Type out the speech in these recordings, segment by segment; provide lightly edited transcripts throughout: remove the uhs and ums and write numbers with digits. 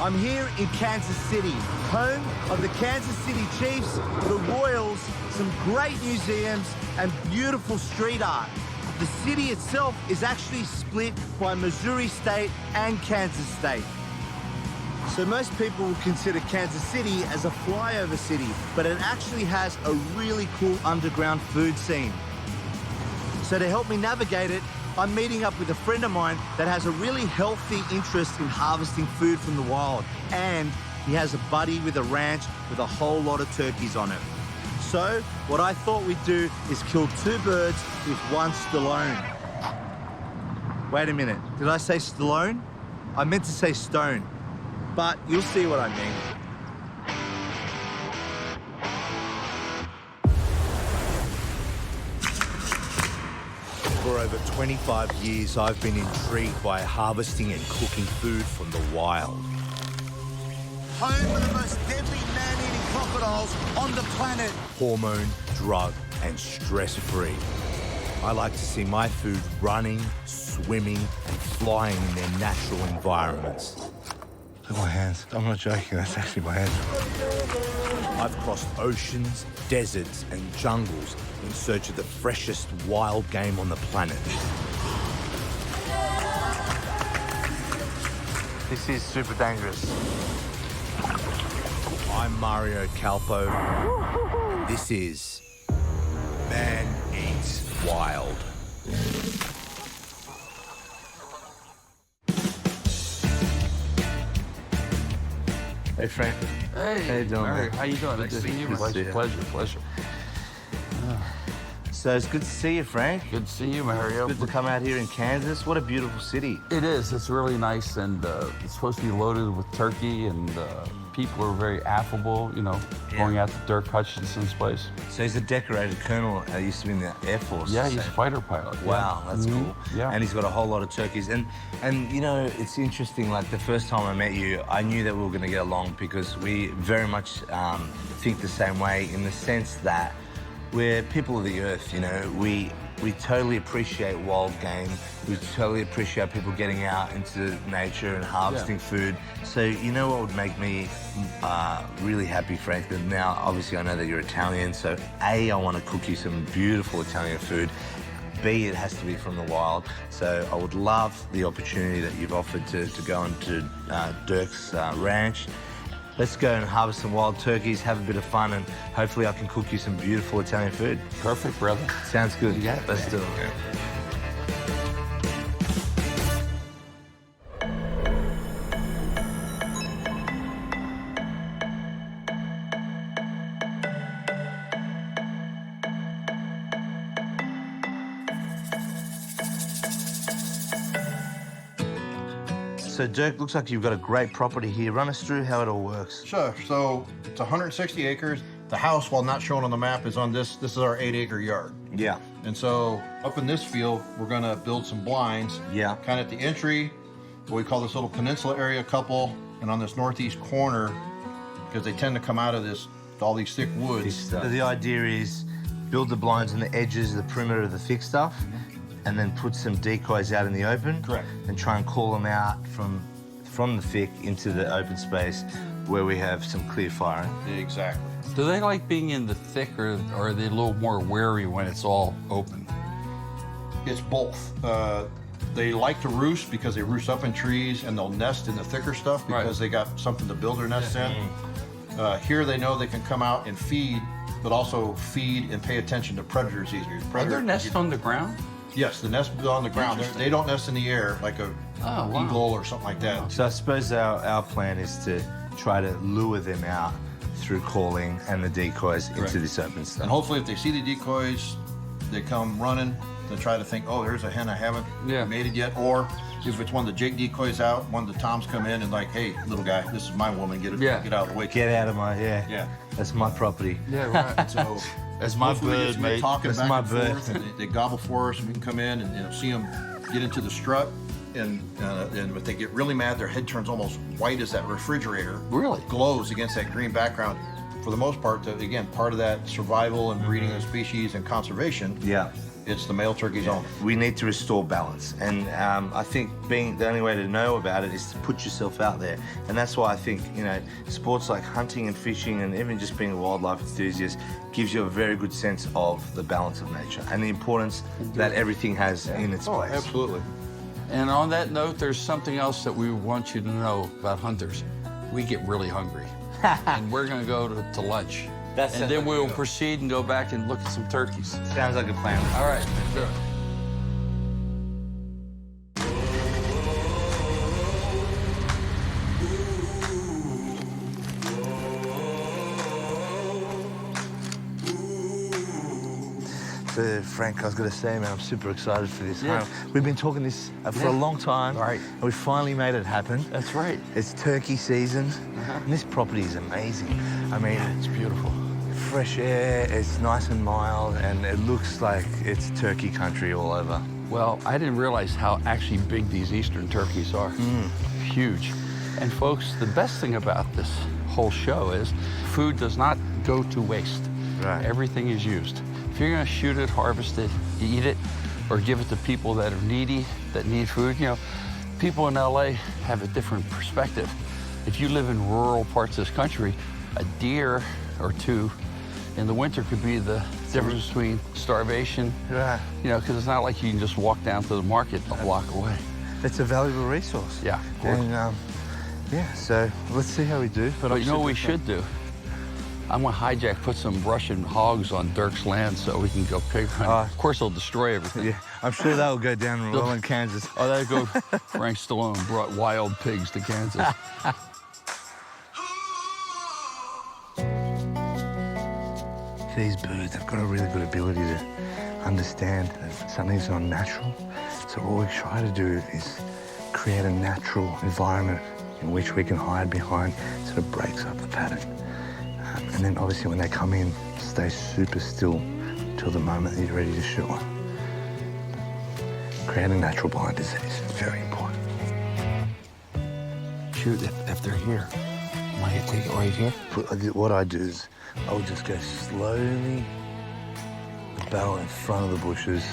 I'm here in Kansas City, home of the Kansas City Chiefs, the Royals, some great museums, and beautiful street art. The city itself is actually split by Missouri State and Kansas State. So most people would consider Kansas City as a flyover city, but it actually has a really cool underground food scene. So to help me navigate it, I'm meeting up with a friend of mine that has a really healthy interest in harvesting food from the wild, and he has a buddy with a ranch with a whole lot of turkeys on it. So what I thought we'd do is kill 2 birds with 1 Stallone. Wait a minute, did I say Stallone? I meant to say stone, but you'll see what I mean. For over 25 years, I've been intrigued by harvesting and cooking food from the wild. Home of the most deadly man-eating crocodiles on the planet. Hormone, drug, and stress-free. I like to see my food running, swimming, and flying in their natural environments. Look at my hands. I'm not joking, that's actually my hands. I've crossed oceans, deserts, and jungles in search of the freshest wild game on the planet. This is super dangerous. I'm Mario Calpo, and this is Man Eats Wild. Hey, Frank. Hey, how you doing, Mary, man? how you doing? Nice to see you. Pleasure. So it's good to see you, Frank. Good to see you, Mario. Good to come out here in Kansas. What a beautiful city. It is. It's really nice, and it's supposed to be loaded with turkey, and people are very affable, you know, going out to Dirk Hutchinson's place. So he's a decorated colonel. He used to be in the Air Force. Yeah, he's a fighter pilot. Wow, that's cool. Yeah. And he's got a whole lot of turkeys. And you know, it's interesting, like the first time I met you, I knew that we were going to get along because we very much think the same way in the sense that we're people of the earth, you know. We totally appreciate wild game. We totally appreciate people getting out into nature and harvesting food. So you know what would make me really happy, Frank? That now, obviously, I know that you're Italian, so A, I want to cook you some beautiful Italian food. B, it has to be from the wild. So I would love the opportunity that you've offered to go into Dirk's ranch. Let's go and harvest some wild turkeys, have a bit of fun, and hopefully I can cook you some beautiful Italian food. Perfect, brother. Sounds good. You got it. Let's do it. Yeah. So, Dirk, looks like you've got a great property here. Run us through how it all works. Sure. So it's 160 acres. The house, while not shown on the map, is on this. This is our 8-acre yard. Yeah. And so up in this field, we're going to build some blinds. Yeah. Kind of at the entry, what we call this little peninsula area couple, and on this northeast corner, because they tend to come out of this, all these thick woods. So the idea is build the blinds on the edges, the perimeter of the thick stuff, and then put some decoys out in the open. Correct. And try and call them out from the thick into the open space where we have some clear firing. Exactly. Do they like being in the thick, or are they a little more wary when it's all open? It's both. They like to roost because they roost up in trees, and they'll nest in the thicker stuff because they got something to build their nest in. Here they know they can come out and feed, but also feed and pay attention to predators easier. Are there nests on the ground? Yes, the nest is on the ground. They don't nest in the air like a eagle or something like that. So I suppose our plan is to try to lure them out through calling and the decoys into this open stuff. And hopefully if they see the decoys, they come running to try to think, oh, there's a hen I haven't mated yet. Or if it's one of the Jake decoys out, one of the toms come in and like, hey, little guy, this is my woman, get out of the way. Get out of my, that's my property. Yeah, right. So that's my hopefully we bird, just mate. talking That's back my and bird. forth, and they gobble for us, and we can come in and see them get into the strut. And if they get really mad, their head turns almost white as that refrigerator. Really? Glows against that green background. For the most part, again, part of that survival and breeding of species and conservation Yeah. it's the male turkeys only. We need to restore balance, and I think the only way to know about it is to put yourself out there, and that's why I think sports like hunting and fishing, and even just being a wildlife enthusiast, gives you a very good sense of the balance of nature and the importance that everything has in its place. Absolutely. And on that note, there's something else that we want you to know about hunters. We get really hungry, and we're going to go to lunch. And then we'll proceed and go back and look at some turkeys. Sounds like a plan. All right, let's do it. So, Frank, I was going to say, man, I'm super excited for this. Yeah. We've been talking this for a long time. Right. And we finally made it happen. That's right. It's turkey season, and this property is amazing. I mean, It's beautiful. fresh air, it's nice and mild, and it looks like it's turkey country all over. Well, I didn't realize how actually big these eastern turkeys are. Huge. And folks, the best thing about this whole show is food does not go to waste. Right. Everything is used. If you're gonna shoot it, harvest it, eat it, or give it to people that are needy, that need food, people in LA have a different perspective. If you live in rural parts of this country, a deer or two in the winter could be the difference between starvation, Right. because it's not like you can just walk down to the market a block away. It's a valuable resource. Yeah, of course. And, so let's see how we do. But you know what we should do? I'm gonna put some Russian hogs on Dirk's land so we can go pig hunting. Of course, they'll destroy everything. Yeah, I'm sure that will go down well in Kansas. Oh, that'd go. Frank Stallone brought wild pigs to Kansas. These birds have got a really good ability to understand that something's not natural. So what we try to do is create a natural environment in which we can hide behind, so it breaks up the pattern. And then obviously when they come in, stay super still till the moment that you're ready to shoot one. Creating natural blind disease is very important. Shoot, if they're here, am I gonna take it right here? What I do is I will just go slowly, the barrel in front of the bushes,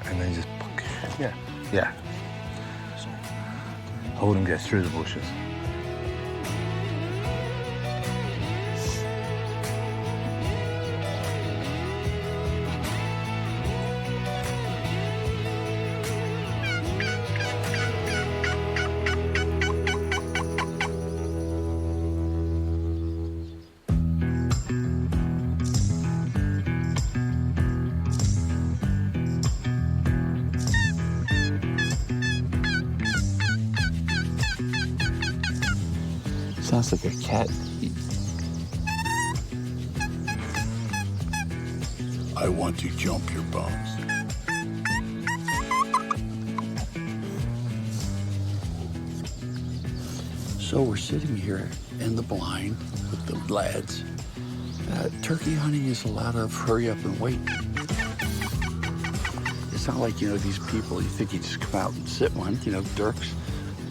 and then just, yeah. I wouldn't go through the bushes. Sounds like a cat. I want to jump your bones. So we're sitting here in the blind with the lads. Turkey hunting is a lot of hurry up and wait. It's not like, these people, you think you just come out and sit one. Dirk's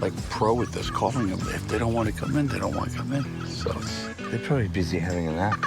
like pro at this, calling them. If they don't want to come in, they don't want to come in. So They're probably busy having a nap.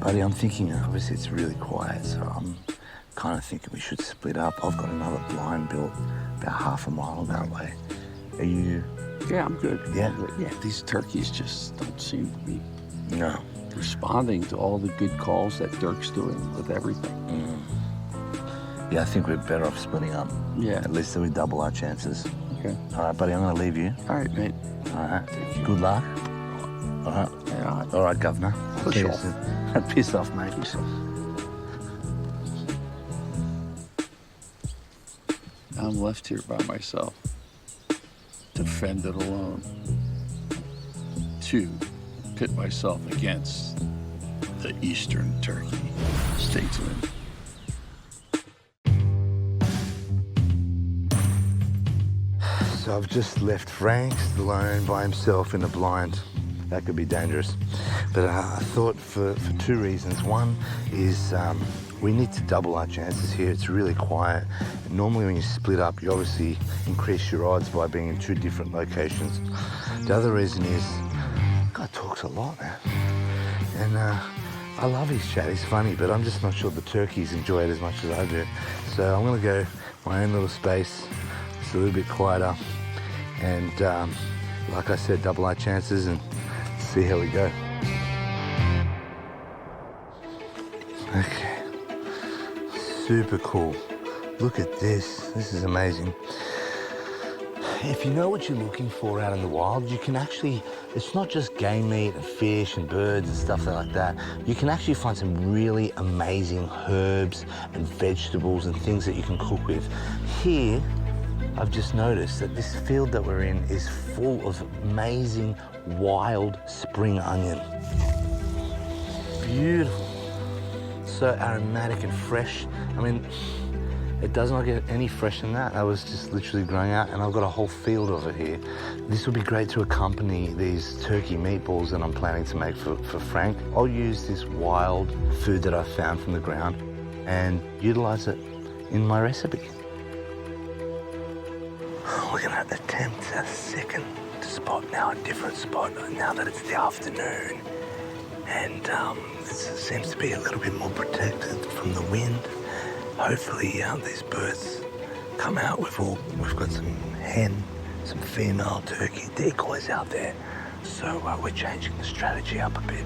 Buddy, I'm thinking, obviously it's really quiet, so I'm kind of thinking we should split up. I've got another blind built about half a mile that way. Are you? yeah, I'm good. Yeah? Yeah, these turkeys just don't seem to be No. responding to all the good calls that Dirk's doing with everything. Yeah, I think we're better off splitting up. Yeah. At least then we double our chances. Okay. All right, buddy, I'm going to leave you. All right, mate. All right. Good luck. All right. Yeah, All right, Governor. Push See you off. soon. Piss off, mate. I'm left here by myself to fend it alone, to pit myself against the Eastern turkey. Stay tuned. So I've just left Frank Stallone by himself in a blind. That could be dangerous. But I thought for two reasons. One is we need to double our chances here. It's really quiet. And normally when you split up, you obviously increase your odds by being in two different locations. The other reason is, God talks a lot, man. And I love his chat, he's funny, but I'm just not sure the turkeys enjoy it as much as I do. So I'm gonna go my own little space. It's a little bit quieter. And like I said, double our chances and see how we go. Okay, super cool. Look at this, this is amazing. If you know what you're looking for out in the wild, you can actually, it's not just game meat and fish and birds and stuff like that. You can actually find some really amazing herbs and vegetables and things that you can cook with. Here, I've just noticed that this field that we're in is full of amazing wild spring onion. Beautiful. So aromatic and fresh. I mean, it does not get any fresher than that. That was just literally growing out, and I've got a whole field of it here. This would be great to accompany these turkey meatballs that I'm planning to make for Frank. I'll use this wild food that I found from the ground and utilize it in my recipe. We're gonna attempt a second spot now, a different spot, now that it's the afternoon. And this seems to be a little bit more protected from the wind. Hopefully these birds come out. We've got some hen, some female turkey decoys out there. So we're changing the strategy up a bit.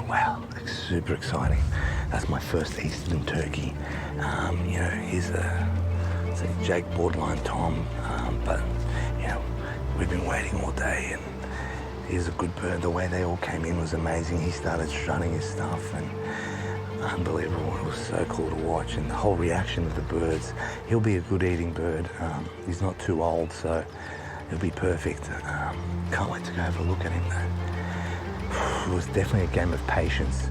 Wow, super exciting. That's my first Eastern turkey. You know, he's a Jake borderline Tom, but you know, we've been waiting all day, and he's a good bird. The way they all came in was amazing. He started strutting his stuff, and unbelievable. It was so cool to watch, and the whole reaction of the birds. He'll be a good eating bird. He's not too old, so he'll be perfect. Can't wait to go have a look at him though. It was definitely a game of patience.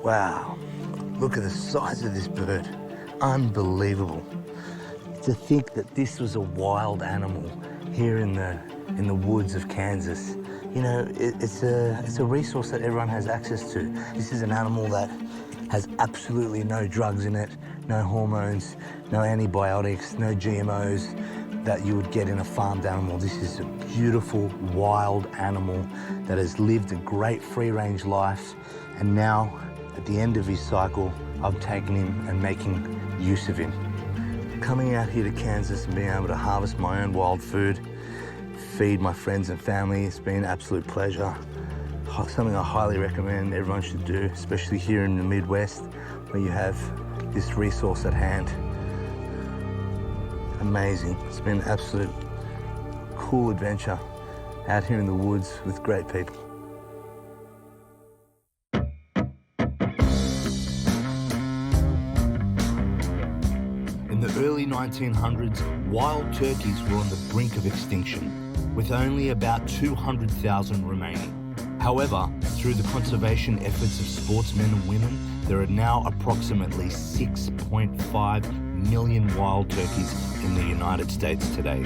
Wow, look at the size of this bird. Unbelievable. To think that this was a wild animal here in the woods of Kansas. You know, it's a resource that everyone has access to. This is an animal that has absolutely no drugs in it, no hormones, no antibiotics, no GMOs that you would get in a farmed animal. This is a beautiful, wild animal that has lived a great free-range life, and now, at the end of his cycle, I'm taking him and making use of him. Coming out here to Kansas and being able to harvest my own wild food, feed my friends and family, it's been an absolute pleasure. Something I highly recommend everyone should do, especially here in the Midwest, where you have this resource at hand. Amazing. It's been an absolute cool adventure out here in the woods with great people. In the early 1900s, wild turkeys were on the brink of extinction, with only about 200,000 remaining. However, through the conservation efforts of sportsmen and women, there are now approximately 6.5 million wild turkeys in the United States today.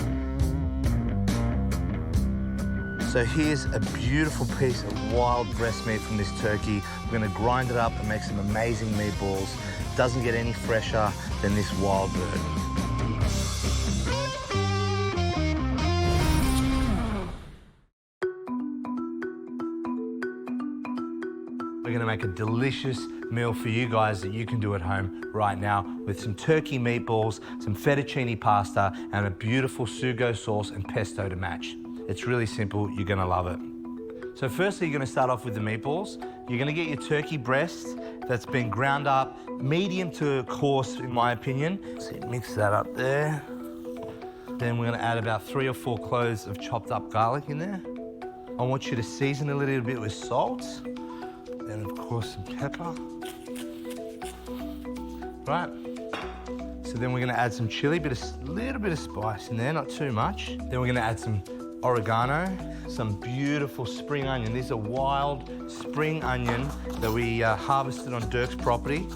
So here's a beautiful piece of wild breast meat from this turkey. We're gonna grind it up and make some amazing meatballs. Doesn't get any fresher than this wild bird. We're gonna make a delicious meal for you guys that you can do at home right now with some turkey meatballs, some fettuccine pasta, and a beautiful sugo sauce and pesto to match. It's really simple, you're gonna love it. So firstly, you're gonna start off with the meatballs. You're gonna get your turkey breast that's been ground up, medium to coarse in my opinion. So mix that up there. Then we're gonna add about 3 or 4 cloves of chopped up garlic in there. I want you to season a little bit with salt. And of course some pepper. Right. So then we're gonna add some chili, little bit of spice in there, not too much. Then we're gonna add some oregano, some beautiful spring onion. These are wild spring onion that we harvested on Dirk's property.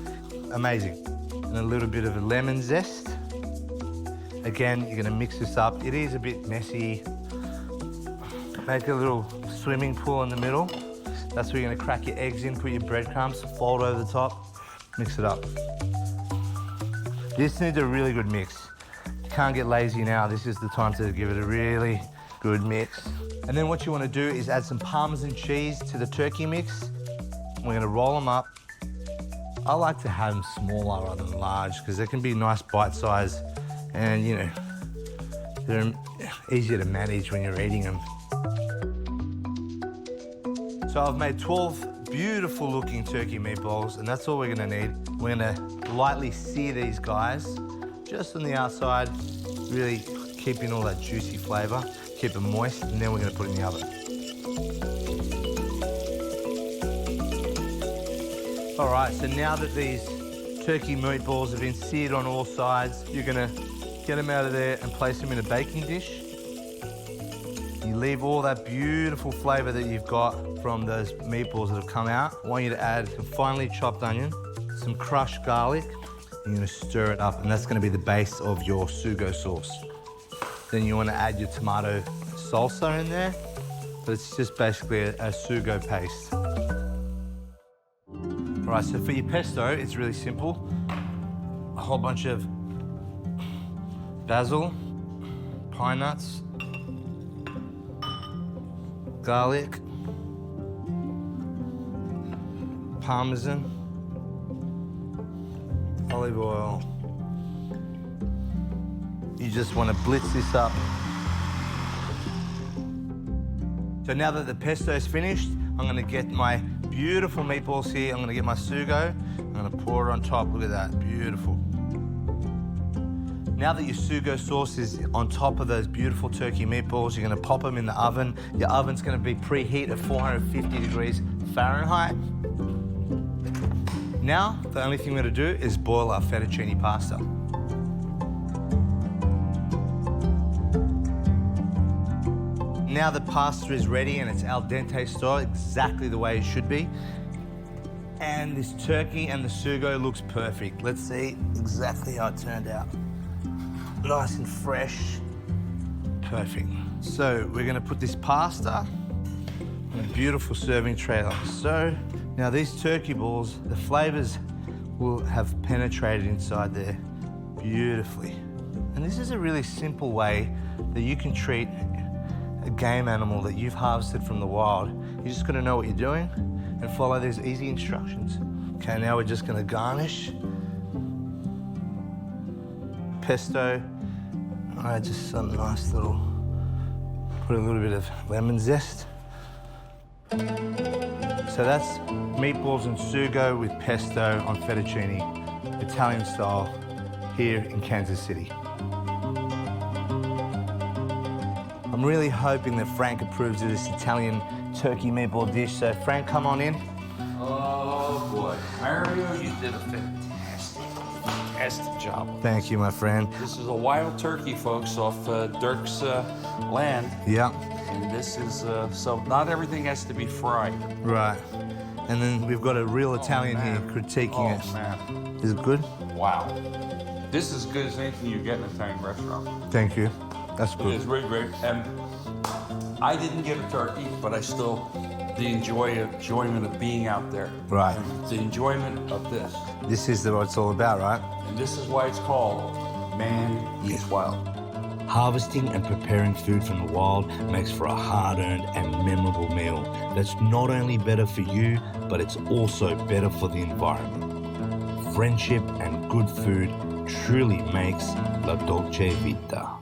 Amazing. And a little bit of lemon zest. Again, you're gonna mix this up. It is a bit messy. Make a little swimming pool in the middle. That's where you're gonna crack your eggs in, put your breadcrumbs, fold over the top, mix it up. This needs a really good mix. You can't get lazy now. This is the time to give it a really good mix. And then what you want to do is add some Parmesan cheese to the turkey mix. We're going to roll them up. I like to have them smaller rather than large because they can be nice bite size and, you know, they're easier to manage when you're eating them. So I've made 12 beautiful looking turkey meatballs, and that's all we're going to need. We're going to lightly sear these guys just on the outside, really keeping all that juicy flavor. Keep them moist, and then we're going to put it in the oven. All right, so now that these turkey meatballs have been seared on all sides, you're going to get them out of there and place them in a baking dish. You leave all that beautiful flavor that you've got from those meatballs that have come out. I want you to add some finely chopped onion, some crushed garlic. You're going to stir it up, and that's going to be the base of your sugo sauce. Then you want to add your tomato salsa in there, but it's just basically a sugo paste. All right, so for your pesto, it's really simple. A whole bunch of basil, pine nuts, garlic, parmesan, olive oil. You just want to blitz this up. So now that the pesto is finished, I'm going to get my beautiful meatballs here. I'm going to get my sugo. I'm going to pour it on top. Look at that, beautiful. Now that your sugo sauce is on top of those beautiful turkey meatballs, you're going to pop them in the oven. Your oven's going to be preheat at 450 degrees Fahrenheit. Now, the only thing we're going to do is boil our fettuccine pasta. Now the pasta is ready and it's al dente style, exactly the way it should be. And this turkey and the sugo looks perfect. Let's see exactly how it turned out. Nice and fresh. Perfect. So we're gonna put this pasta in a beautiful serving tray like so. Now these turkey balls, the flavors will have penetrated inside there beautifully. And this is a really simple way that you can treat a game animal that you've harvested from the wild. You just gotta know what you're doing and follow these easy instructions. Okay, now we're just gonna garnish. Pesto. All right, just some nice little, put a little bit of lemon zest. So that's meatballs and sugo with pesto on fettuccine. Italian style here in Kansas City. I'm really hoping that Frank approves of this Italian turkey meatball dish. So Frank, come on in. Oh boy, Mario, you did a fantastic job. Thank you, my friend. This is a wild turkey, folks, off Dirk's land. Yeah, And this is, so not everything has to be fried. right. And then we've got a real Italian here critiquing it. Oh, man. Is it good? Wow. This is as good as anything you get in an Italian restaurant. Thank you. That's It good. is really great. And I didn't get a turkey, but I still, the enjoyment of being out there. Right. The enjoyment of this. This is what it's all about, right? And this is why it's called Man Eats Wild. Harvesting and preparing food from the wild makes for a hard-earned and memorable meal that's not only better for you, but it's also better for the environment. Friendship and good food truly makes la dolce vita.